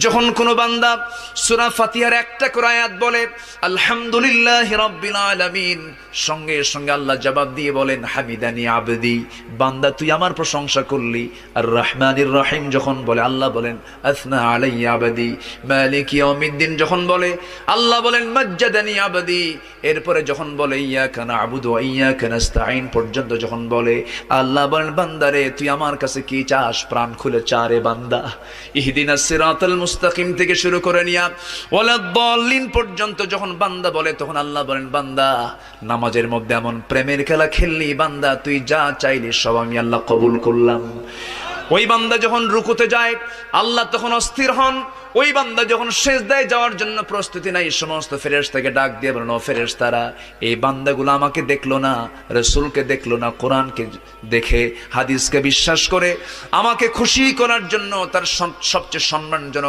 যখন কোনো বান্দা সূরা ফাতিহার একটা করে আয়াত বলে আলহামদুলিল্লাহি রাব্বিল আলামিন, সঙ্গে সঙ্গে আল্লাহ জবাব দিয়ে বলেন হামিদানি আবদি, বান্দা তুই আমার প্রশংসা করলি। আর রহমানির রহিম যখন বলে আল্লাহ বলেন আসনা আলাইয়া আবদি। মালিক ইয়াউমিদ্দিন যখন বলে আল্লাহ বলেন মাজ্জাদানি আবদি। এরপরে যখন বলে ইয়াকা না'বুদু ওয়া ইয়াকা নাস্তাঈন পর্যন্ত যখন বলে আল্লাহ বলেন বান্দারে তুই আমার কাছে কি চাস, প্রাণ খুলে চা রে বান্দা। ইহদিনাস সিরাতাল মুস্তাকিম থেকে শুরু করে নিয়া ওয়ালাদ-দাল্লিন পর্যন্ত যখন বান্দা বলে তখন আল্লাহ বলেন বান্দা নামাজের মধ্যে এমন প্রেমের খেলা খেললি বান্দা, তুই যা চাইলি সব আমি আল্লাহ কবুল করলাম। ওই বান্দা যখন রুকুতে যায় আল্লাহ তখন অস্থির হন। ওই বান্দা যখন সিজদায় যাওয়ার জন্য প্রস্তুতি নাই, সমস্ত ফেরেশতাকে ডাক দিয়ে বলেন ও ফেরেশতারা, এই বান্দাগুলো আমাকে দেখলো না, রাসূলকে দেখলো না, কোরআনকে দেখে হাদিসকে বিশ্বাস করে আমাকে খুশি করার জন্য তার সবচেয়ে সম্মানজনক